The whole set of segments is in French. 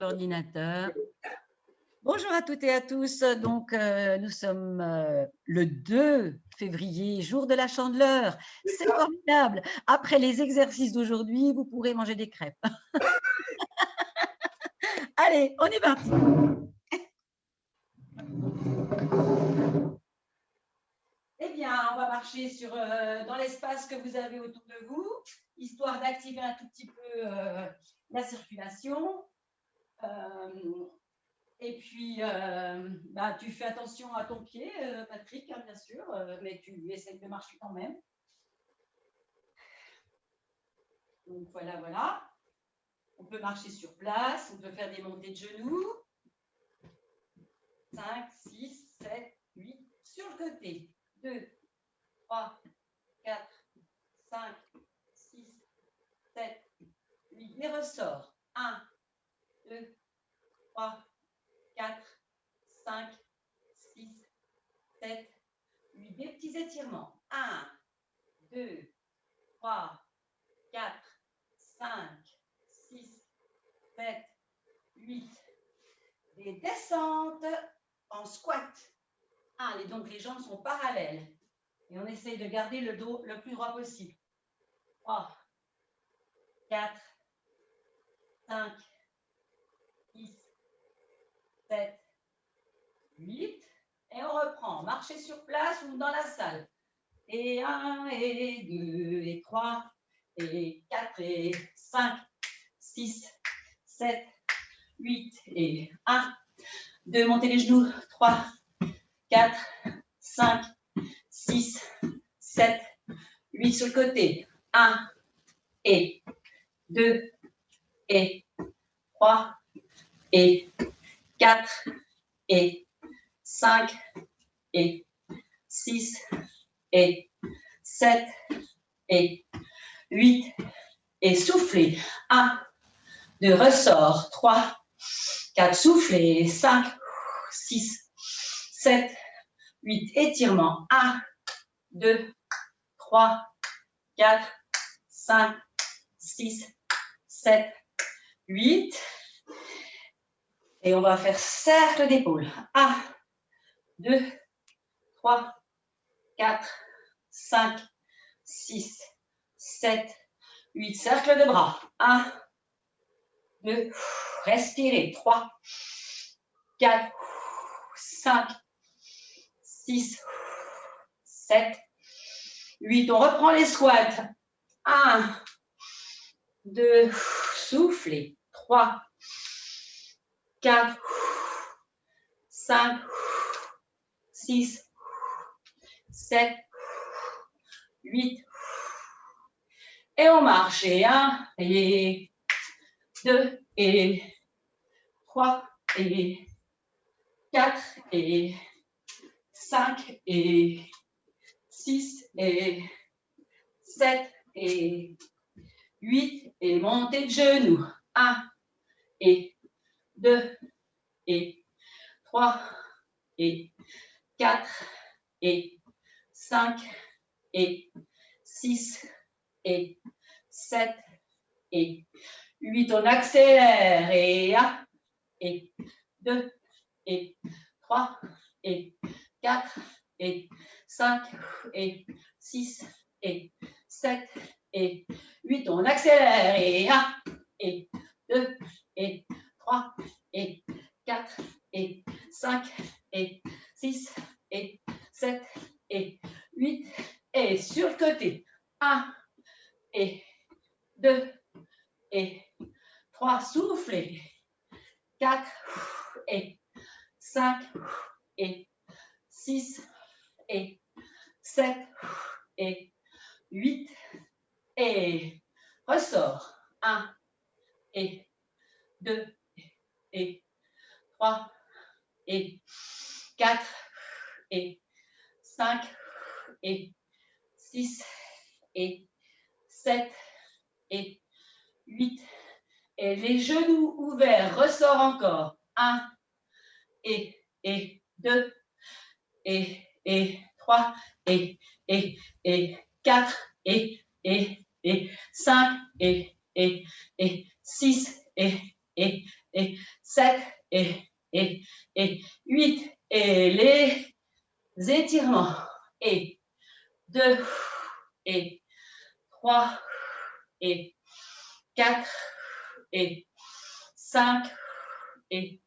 Ordinateur. Bonjour à toutes et à tous. Donc, nous sommes le 2 février, jour de la Chandeleur. C'est formidable. Après les exercices d'aujourd'hui, vous pourrez manger des crêpes. Allez, on est parti. Eh bien, on va marcher dans l'espace que vous avez autour de vous, histoire d'activer un tout petit peu la circulation. Et puis, tu fais attention à ton pied, Patrick, hein, bien sûr, mais tu essaies de marcher quand même. Donc, voilà, voilà. On peut marcher sur place, on peut faire des montées de genoux. 5, 6, 7, 8. Sur le côté. 2, 3, 4, 5, 6, 7, 8. Les ressorts. 1, 2, 3, 4, 5, 6, 7, 8. Des petits étirements. 1, 2, 3, 4, 5, 6, 7, 8. Des descentes en squat. Et donc les jambes sont parallèles. Et on essaye de garder le dos le plus droit possible. 3, 4, 5, 6, 7, 8. Et on reprend. Marcher sur place ou dans la salle. Et 1, et 2, et 3, et 4, et 5, 6, 7, 8, et 1, 2, montez les genoux, 3, 4, 5, 6, 7, 8 sur le côté, 1, et 2, et 3, et 4, et 5, et 6, et 7, et 8, et soufflez, 1, 2, ressort, 3, 4, soufflez, 5, 6, 7, 8, étirement, 1, 2, 3, 4, 5, 6, 7, 8. Et on va faire cercle d'épaule. 1, 2, 3, 4, 5, 6, 7, 8. Cercle de bras. 1, 2, respirez. 3, 4, 5, 6, 7, 8. On reprend les squats. 1, 2, soufflez. 3, 4, 5, 6, 7, 8. Et on marche. Et 1, et 2, et 3, et 4, et 5, et 6, et 7, et 8. Et montez de genoux. 1, et 2, et 3, et 4, et 5, et 6, et 7, et 8. On accélère. Et 1, et 2, et 3, et 4, et 5, et 6, et 7, et 8. On accélère. Et 1, et 2, et 3, et 4, et 5, et 6, et 7, et 8. Et sur le côté. 1, et 2, et 3. Soufflez. 4, et 5, et 6, et 7, et 8. Et ressort. 1, et 2, et 3, et 4, et 5, et 6, et 7, et 8. Et les genoux ouverts, ressort encore. 1, et 2, et 3, et 4, et 5, et 6, et et 7 et 8 et les étirements et 2 et 3 et 4 et 5 et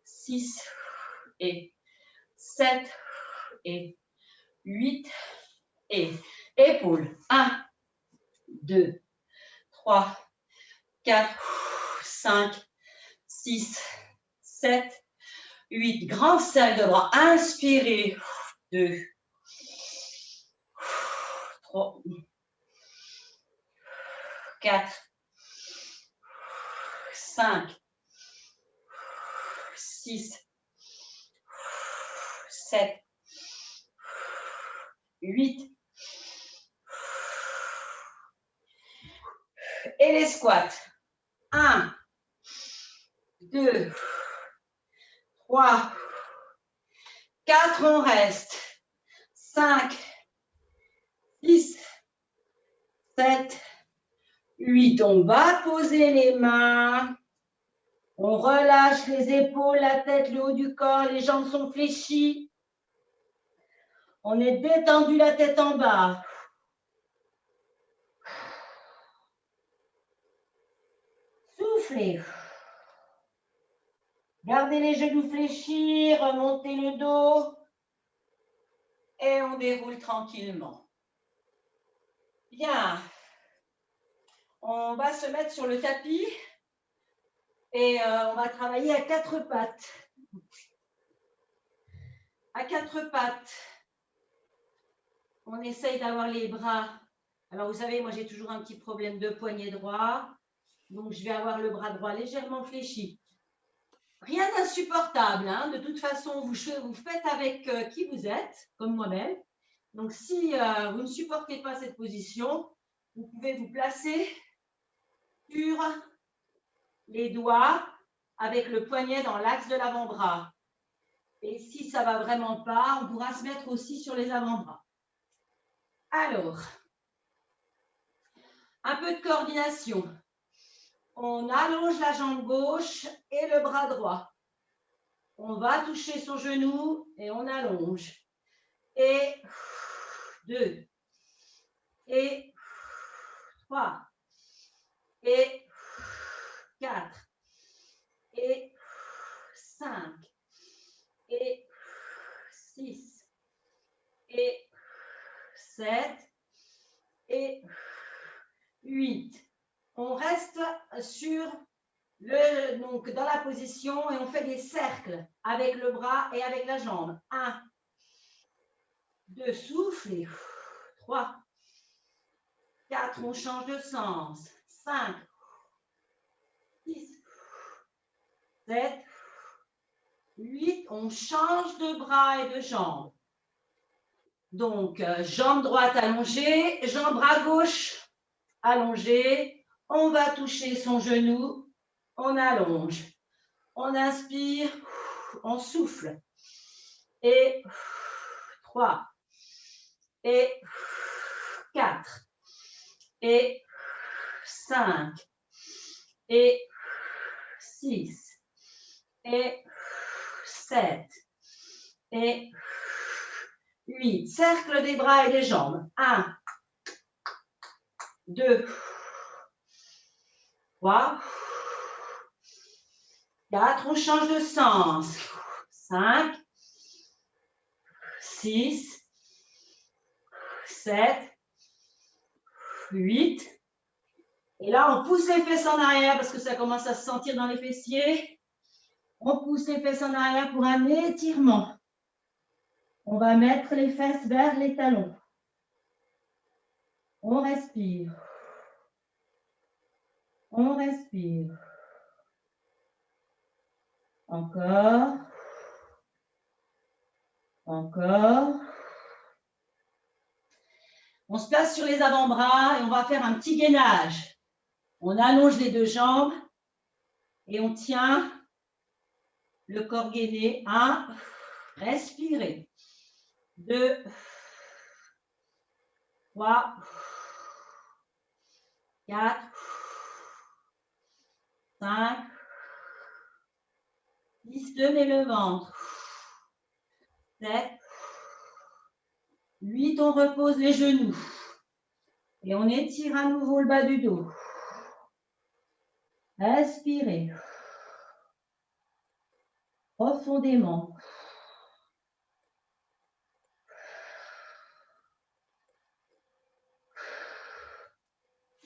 6 et 7 et 8 et épaules. 1, 2, 3, 4, 5, 6, 7, 8. Grand cercle de bras. Inspirez. 2, 3, 4, 5, 6, 7, 8. Et les squats. 1, 2, 3, 4, on reste. 5, 6, 7, 8. On va poser les mains. On relâche les épaules, la tête, le haut du corps. Les jambes sont fléchies. On est détendu, la tête en bas. Soufflez. Gardez les genoux fléchis, remontez le dos. Et on déroule tranquillement. Bien. On va se mettre sur le tapis. Et on va travailler à 4 pattes. À 4 pattes. On essaye d'avoir les bras. Alors, vous savez, moi, j'ai toujours un petit problème de poignet droit. Donc, je vais avoir le bras droit légèrement fléchi. Rien d'insupportable. Hein. De toute façon, vous faites avec qui vous êtes, comme moi-même. Donc, si vous ne supportez pas cette position, vous pouvez vous placer sur les doigts avec le poignet dans l'axe de l'avant-bras. Et si ça ne va vraiment pas, on pourra se mettre aussi sur les avant-bras. Alors, un peu de coordination. On allonge la jambe gauche et le bras droit. On va toucher son genou et on allonge. Et 2. Et 3. Et 4. Et 5. Et 6. Et 7. Et 8. On reste sur donc dans la position et on fait des cercles avec le bras et avec la jambe. 1, 2, soufflez. 3, 4, on change de sens. 5, 6, 7, 8, on change de bras et de jambes. Donc, jambe droite allongée, jambe bras gauche allongée. On va toucher son genou, on allonge. On inspire, on souffle. Et 3, et 4, et 5, et 6, et 7, et 8. Cercle des bras et des jambes. 1, 2, 3, 4, on change de sens. 5, 6, 7, 8. Et là, on pousse les fesses en arrière parce que ça commence à se sentir dans les fessiers. On pousse les fesses en arrière pour un étirement. On va mettre les fesses vers les talons. On respire. On respire. Encore. Encore. On se place sur les avant-bras et on va faire un petit gainage. On allonge les deux jambes et on tient le corps gainé. 1, respirez. 2, 3, 4, 5, 6, tenez le ventre. 7, 8, on repose les genoux. Et on étire à nouveau le bas du dos. Inspirez. Profondément.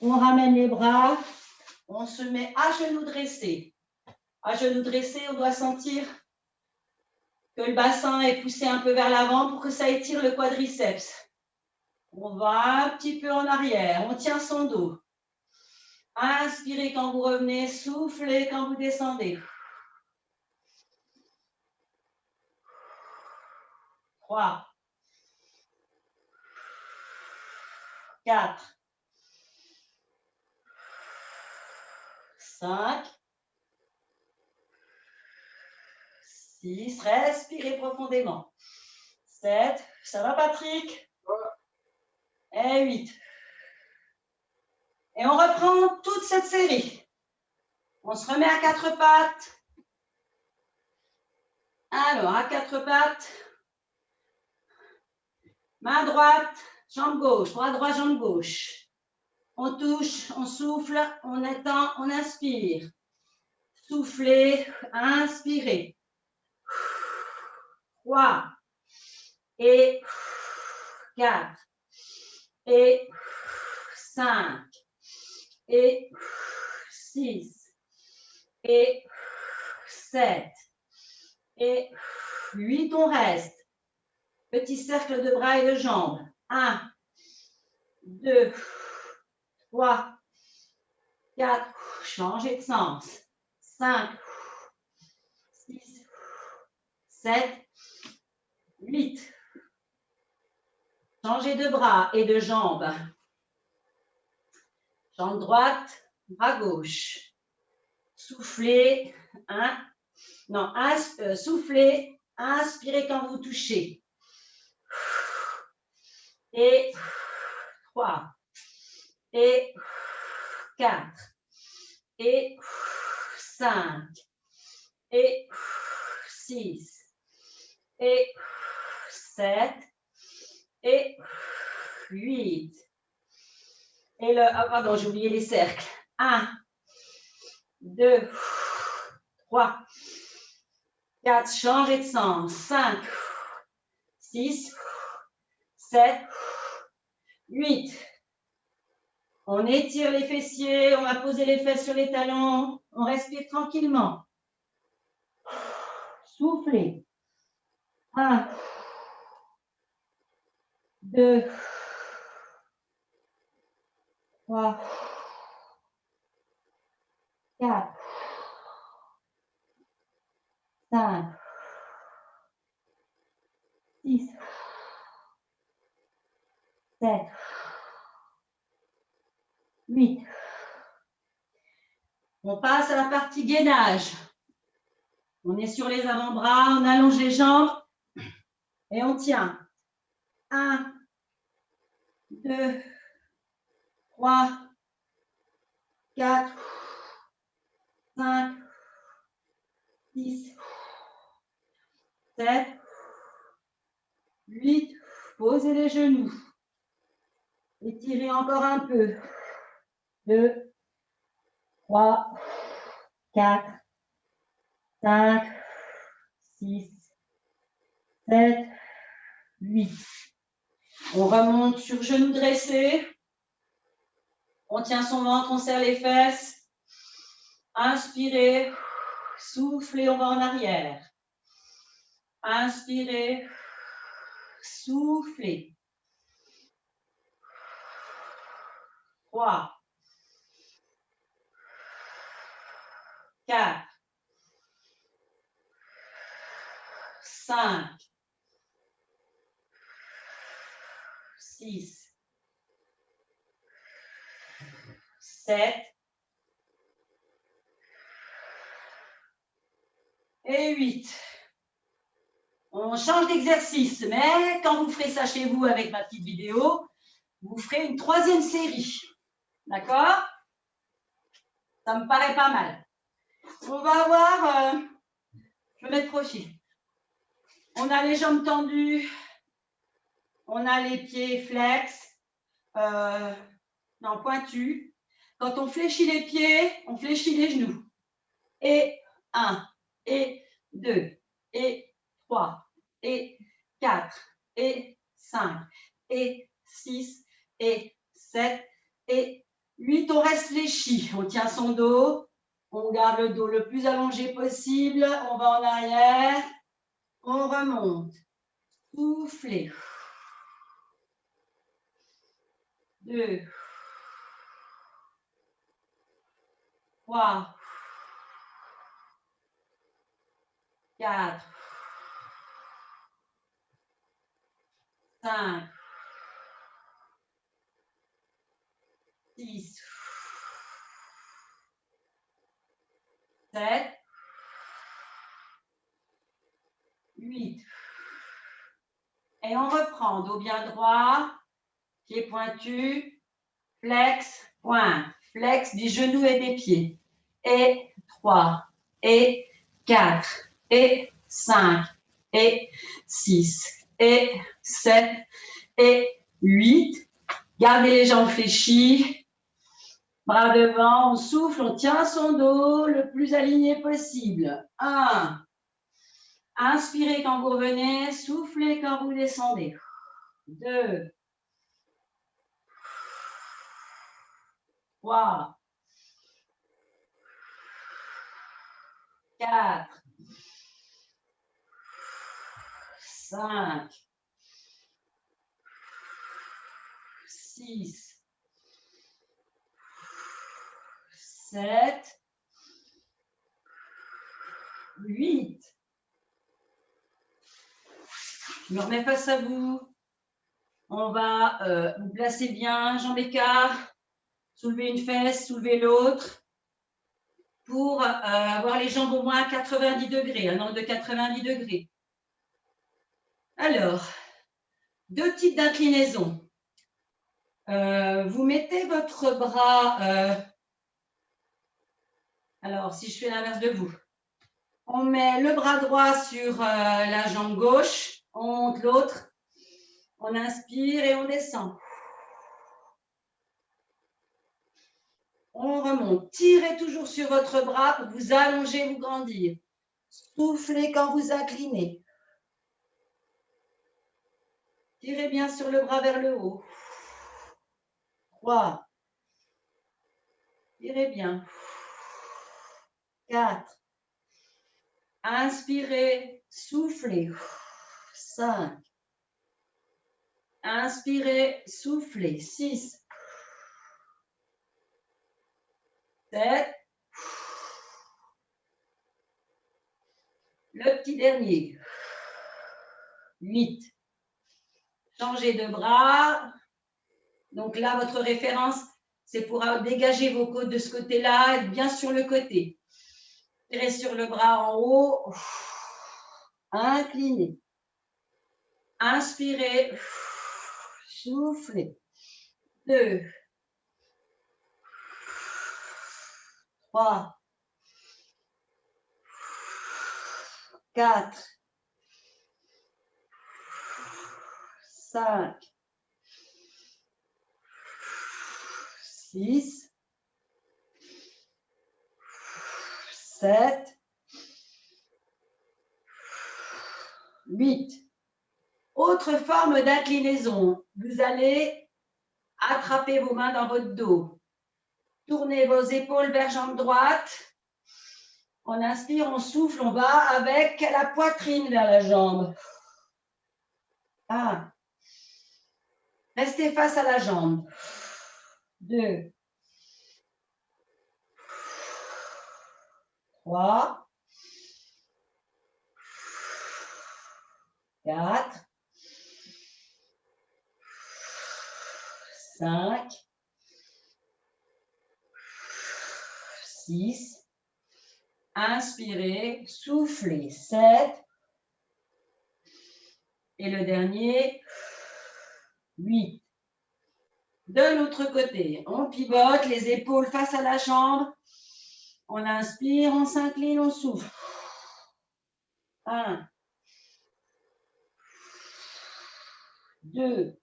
On ramène les bras. On se met à genoux dressés. À genoux dressés, on doit sentir que le bassin est poussé un peu vers l'avant pour que ça étire le quadriceps. On va un petit peu en arrière. On tient son dos. Inspirez quand vous revenez. Soufflez quand vous descendez. 3, 4, 5, 6, respirez profondément. 7, ça va Patrick? Et 8. Et on reprend toute cette série. On se remet à 4 pattes. Alors, à 4 pattes. Main droite, jambe gauche, bras droit, jambe gauche. On touche, on souffle, on étend, on inspire. Soufflez, inspirez. 3 et 4 et 5 et 6 et 7 et 8, on reste. Petit cercle de bras et de jambes. 1, 2, 3, 4, changez de sens. 5, 6, 7, 8. Changez de bras et de jambes. Jambe droite, bras gauche. Soufflez, soufflez, inspirez quand vous touchez. Et 3, et 4, et 5, et 6, et 7, et 8. Et le, pardon, j'ai oublié les cercles. 1, 2, 3, 4, changez de sens. 5, 6, 7, 8. On étire les fessiers, on va poser les fesses sur les talons, on respire tranquillement. Soufflez. 1, 2, 3, 4, 5, 6, 7, 8. On passe à la partie gainage. On est sur les avant-bras, on allonge les jambes et on tient. 1, 2, 3, 4, 5, 6, 7, 8. Posez les genoux. Étirez encore un peu. 2, 3, 4, 5, 6, 7, 8. On remonte sur genoux dressés. On tient son ventre, on serre les fesses. Inspirez, soufflez, on va en arrière. Inspirez, soufflez. 3, 4, 5, 6, 7 et 8. On change d'exercice, mais quand vous ferez ça chez vous avec ma petite vidéo, vous ferez une 3e série. D'accord? Ça me paraît pas mal. On va avoir Se mettre profil. On a les jambes tendues. On a les pieds flex. Non, pointus. Quand on fléchit les pieds, on fléchit les genoux. Et 1, et 2, et 3, et 4, et 5, et 6, et 7, et 8. On reste fléchi. On tient son dos. On garde le dos le plus allongé possible. On va en arrière. On remonte. Soufflez. 2, 3, 4, 5, 6, 7, 8. Et on reprend. Dos bien droit, pieds pointus, flex, pointe. Flex des genoux et des pieds. Et 3, et 4, et 5, et 6, et 7, et 8. Gardez les jambes fléchies. Bras devant, on souffle, on tient son dos le plus aligné possible. 1. Inspirez quand vous revenez, soufflez quand vous descendez. 2. 3. 4. 5. 6. 7. 8. Je me remets face à vous. On va vous placer bien, jambes écart, soulever une fesse, soulever l'autre pour avoir les jambes au moins à 90 degrés, un angle de 90 degrés. Alors, 2 types d'inclinaison. Vous mettez votre bras, alors si je fais l'inverse de vous, on met le bras droit sur la jambe gauche, on monte l'autre, on inspire et on descend. On remonte. Tirez toujours sur votre bras pour vous allonger, vous grandir. Soufflez quand vous inclinez. Tirez bien sur le bras vers le haut. 3. Tirez bien. 4. Inspirez, soufflez. 5. Inspirez, soufflez. 6. 7. Le petit dernier. 8. Changez de bras. Donc là, votre référence, c'est pour dégager vos côtes de ce côté-là, être bien sur le côté. Tirez sur le bras en haut. Inclinez. Inspirez. Soufflez. 2. 3. 4. 5. 6. 7. 8. Autre forme d'inclinaison. Vous allez attraper vos mains dans votre dos. Tournez vos épaules vers jambe droite. On inspire, on souffle, on va avec la poitrine vers la jambe. 1. Restez face à la jambe. 2. 3. 4. 5. 6. Inspirez, soufflez. 7. Et le dernier, 8. De l'autre côté, on pivote, les épaules face à la jambe. On inspire, on s'incline, on souffle. 1, 2,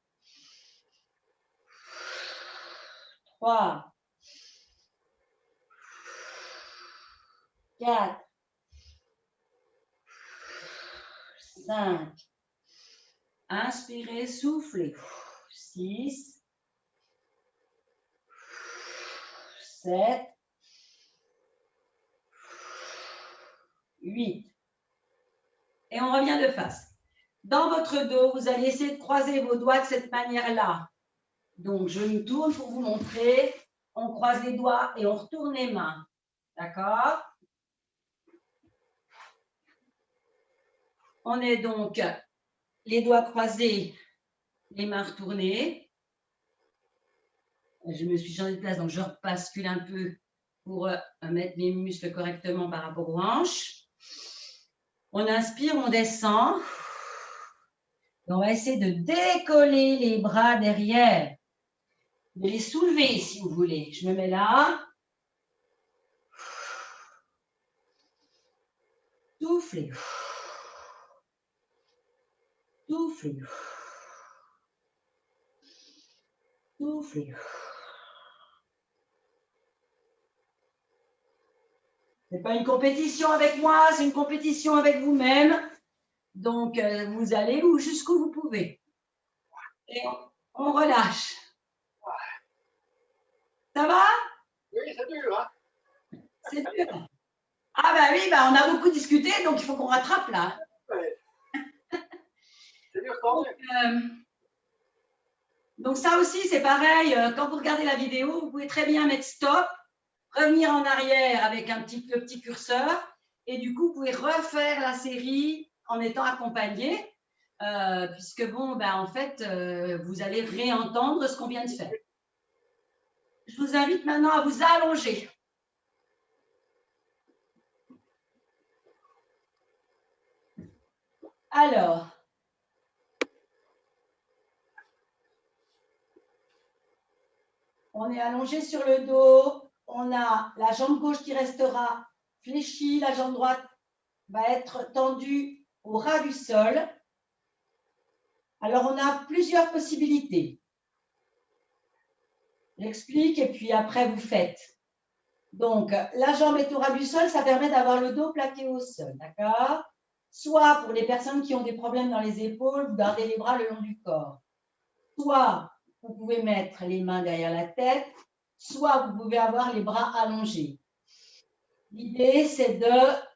3, 4, 5. Inspirez, soufflez. 6, 7, 8. Et on revient de face. Dans votre dos, vous allez essayer de croiser vos doigts de cette manière-là. Donc, je me tourne pour vous montrer. On croise les doigts et on retourne les mains. D'accord? On est donc les doigts croisés, les mains retournées. Je me suis changé de place, donc je bascule un peu pour mettre mes muscles correctement par rapport aux hanches. On inspire, on descend. On va essayer de décoller les bras derrière, de les soulever si vous voulez. Je me mets là. Soufflez. Soufflez. Soufflez. Ce n'est pas une compétition avec moi, c'est une compétition avec vous-même. Donc, vous allez jusqu'où vous pouvez. Et on relâche. Ça va? Oui, c'est dur, hein? C'est dur. Ah bah oui, bah on a beaucoup discuté, donc il faut qu'on rattrape là. Ouais. C'est dur quand même. Donc ça aussi, c'est pareil. Quand vous regardez la vidéo, vous pouvez très bien mettre stop, revenir en arrière avec le petit curseur. Et du coup, vous pouvez refaire la série en étant accompagné. Puisque bon, ben, en fait, vous allez réentendre ce qu'on vient de faire. Je vous invite maintenant à vous allonger. Alors, on est allongé sur le dos. On a la jambe gauche qui restera fléchie. La jambe droite va être tendue au ras du sol. Alors, on a plusieurs possibilités. J'explique et puis après, vous faites. Donc, la jambe est au ras du sol, ça permet d'avoir le dos plaqué au sol, d'accord? Soit pour les personnes qui ont des problèmes dans les épaules, vous gardez les bras le long du corps. Soit vous pouvez mettre les mains derrière la tête, soit vous pouvez avoir les bras allongés. L'idée, c'est de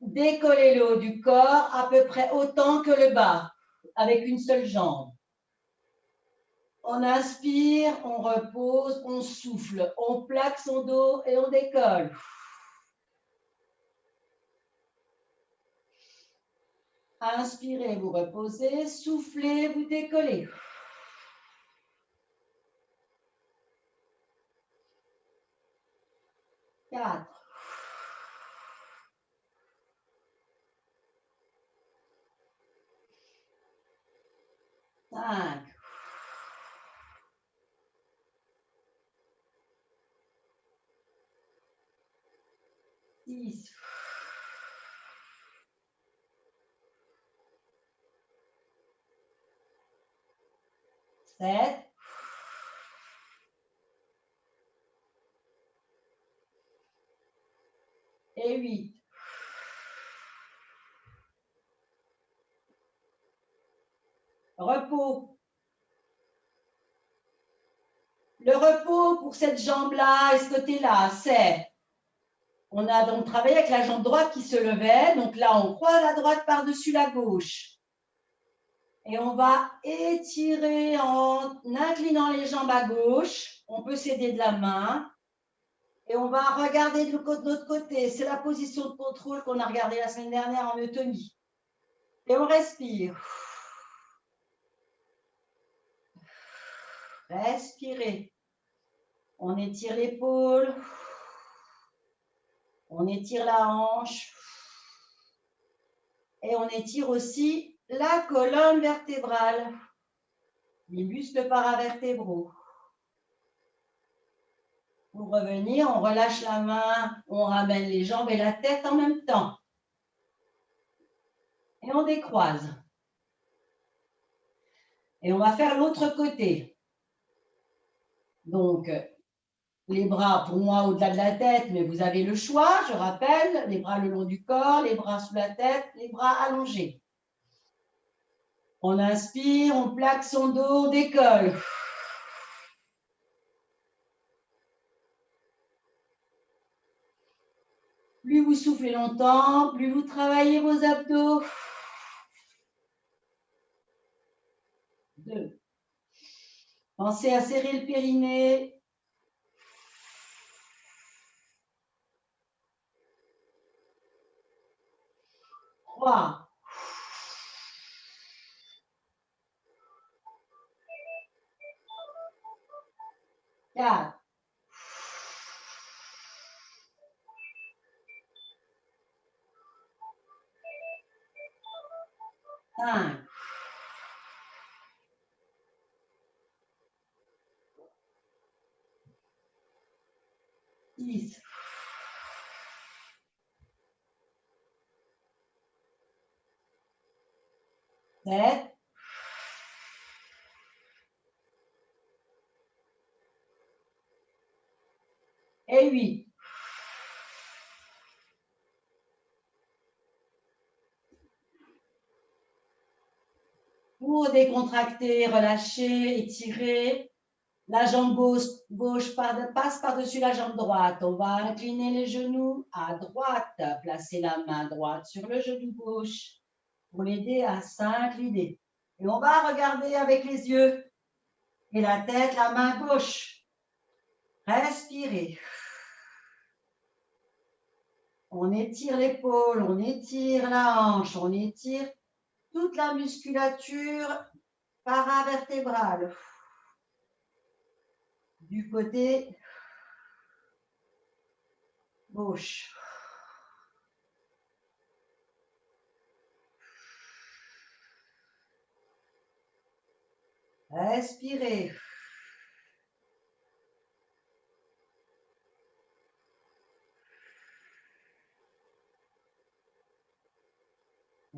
décoller le haut du corps à peu près autant que le bas, avec une seule jambe. On inspire, on repose, on souffle, on plaque son dos et on décolle. Inspirez, vous reposez, soufflez, vous décollez. Quatre. 5. 6. 7. 8. Repos. Le repos pour cette jambe-là et ce côté-là, c'est, on a donc travaillé avec la jambe droite qui se levait. Donc là, on croise la droite par-dessus la gauche. Et on va étirer en inclinant les jambes à gauche. On peut s'aider de la main. Et on va regarder de l'autre côté. C'est la position de contrôle qu'on a regardée la semaine dernière en eutonie. Et on respire. Respirez. On étire l'épaule. On étire la hanche. Et on étire aussi la colonne vertébrale. Les muscles paravertébraux. Pour revenir, on relâche la main, on ramène les jambes et la tête en même temps. Et on décroise. Et on va faire l'autre côté. Donc, les bras pour moi au-delà de la tête, mais vous avez le choix, je rappelle, les bras le long du corps, les bras sous la tête, les bras allongés. On inspire, on plaque son dos, on décolle. Plus vous soufflez longtemps, plus vous travaillez vos abdos. 2. Pensez à serrer le périnée. 3. 4. 5. 6. 7. Et 8. Pour décontracter, relâcher, étirer, la jambe gauche passe par-dessus la jambe droite. On va incliner les genoux à droite, placer la main droite sur le genou gauche pour l'aider à s'incliner. Et on va regarder avec les yeux et la tête, la main gauche. Respirez. On étire l'épaule, on étire la hanche, on étire toute la musculature paravertébrale. Du côté gauche. Respirez.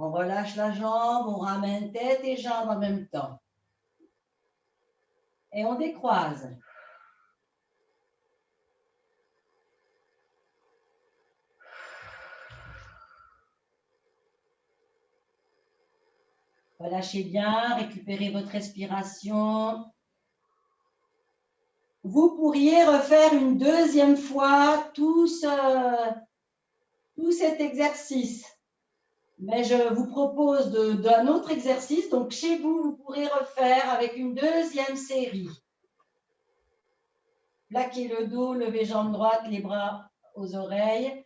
On relâche la jambe, on ramène tête et jambes en même temps. Et on décroise. Relâchez bien, récupérez votre respiration. Vous pourriez refaire une deuxième fois tout cet exercice. Mais je vous propose d'un autre exercice. Donc, chez vous, vous pourrez refaire avec une deuxième série. Plaquez le dos, levez jambe droite, les bras aux oreilles.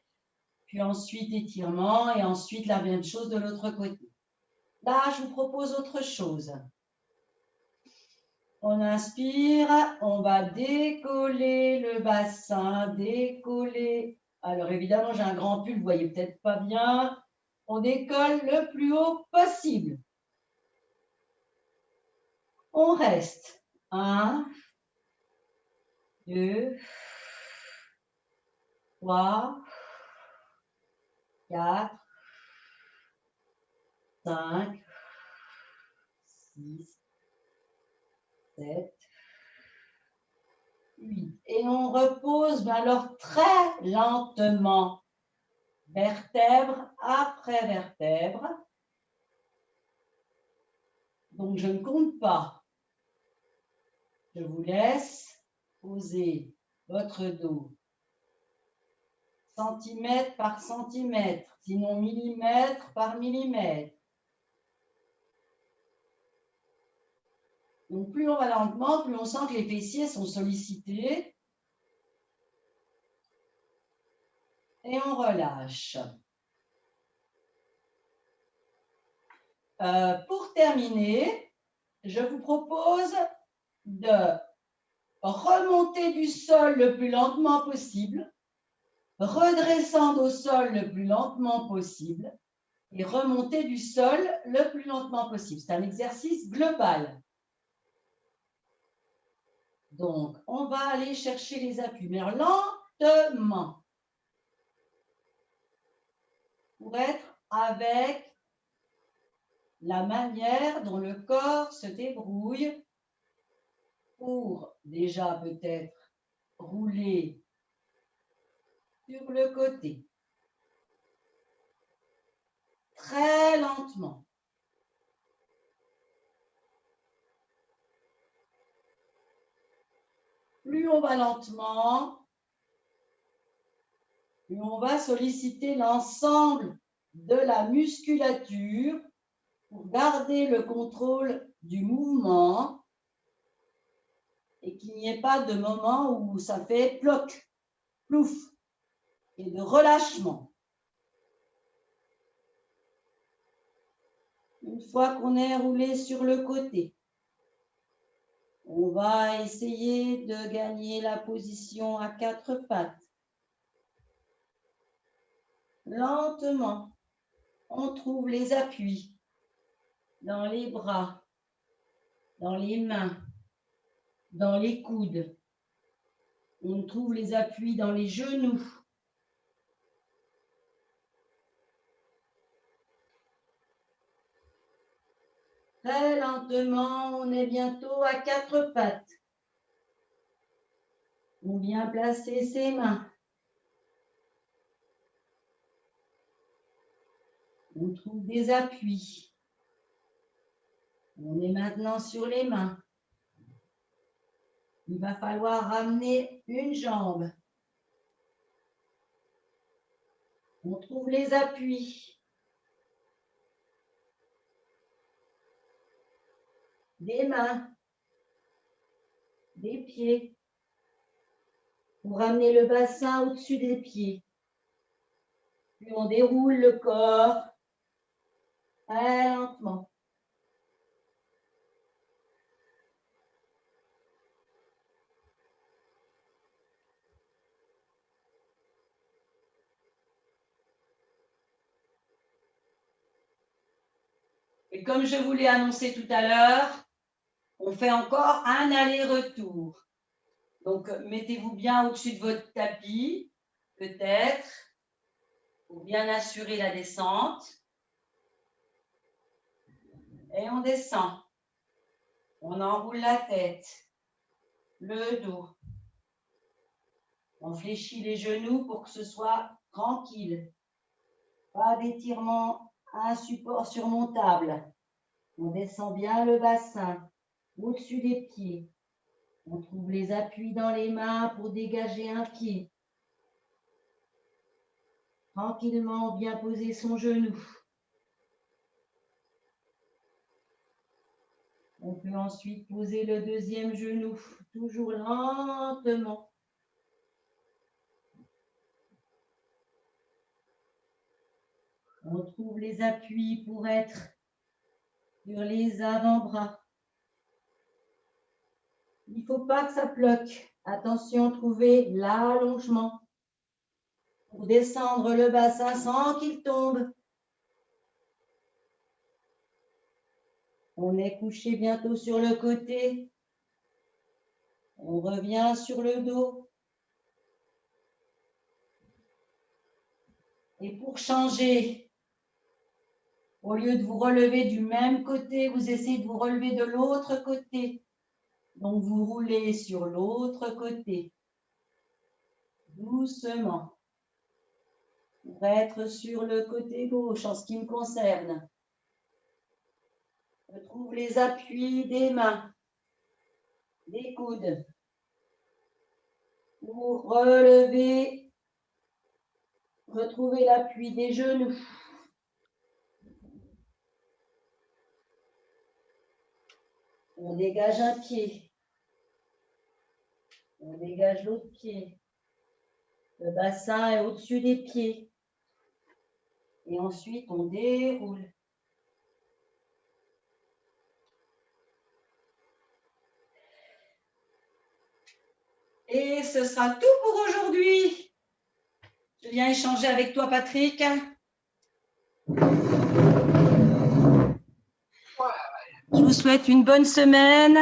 Puis ensuite, étirement. Et ensuite, la même chose de l'autre côté. Là, je vous propose autre chose. On inspire, on va décoller le bassin, décoller. Alors évidemment, j'ai un grand pull, vous voyez peut-être pas bien. On décolle le plus haut possible. On reste. 1, 2, 3, 4, 5, 6, 7, 8. Et on repose, mais alors très lentement, vertèbre après vertèbre. Donc, je ne compte pas. Je vous laisse poser votre dos centimètre par centimètre, sinon millimètre par millimètre. Donc, plus on va lentement, plus on sent que les fessiers sont sollicités. Et on relâche. Pour terminer, je vous propose de remonter du sol le plus lentement possible, redescendre au sol le plus lentement possible et remonter du sol le plus lentement possible. C'est un exercice global. Donc, on va aller chercher les appuis, mais lentement, pour être avec la manière dont le corps se débrouille pour déjà peut-être rouler sur le côté. Très lentement. Plus on va lentement, plus on va solliciter l'ensemble de la musculature pour garder le contrôle du mouvement et qu'il n'y ait pas de moment où ça fait ploc, plouf et de relâchement. Une fois qu'on est roulé sur le côté, on va essayer de gagner la position à 4 pattes. Lentement, on trouve les appuis dans les bras, dans les mains, dans les coudes. On trouve les appuis dans les genoux. Très lentement, on est bientôt à 4 pattes. On vient placer ses mains. On trouve des appuis. On est maintenant sur les mains. Il va falloir ramener une jambe. On trouve les appuis. Des mains. Des pieds. Pour ramener le bassin au-dessus des pieds. Puis on déroule le corps très lentement. Et comme je vous l'ai annoncé tout à l'heure, on fait encore un aller-retour. Donc, mettez-vous bien au-dessus de votre tapis, peut-être, pour bien assurer la descente. Et on descend. On enroule la tête, le dos. On fléchit les genoux pour que ce soit tranquille. Pas d'étirement à un support surmontable. On descend bien le bassin au-dessus des pieds. On trouve les appuis dans les mains pour dégager un pied. Tranquillement, bien poser son genou. On peut ensuite poser le deuxième genou, toujours lentement. On trouve les appuis pour être sur les avant-bras. Il ne faut pas que ça bloque. Attention, trouvez l'allongement pour descendre le bassin sans qu'il tombe. On est couché bientôt sur le côté. On revient sur le dos. Et pour changer, au lieu de vous relever du même côté, vous essayez de vous relever de l'autre côté. Donc, vous roulez sur l'autre côté, doucement, pour être sur le côté gauche en ce qui me concerne. Je trouve les appuis des mains, des coudes, pour relever, retrouver l'appui des genoux. On dégage un pied. On dégage l'autre pied. Le bassin est au-dessus des pieds. Et ensuite, on déroule. Et ce sera tout pour aujourd'hui. Je viens échanger avec toi, Patrick. Je vous souhaite une bonne semaine.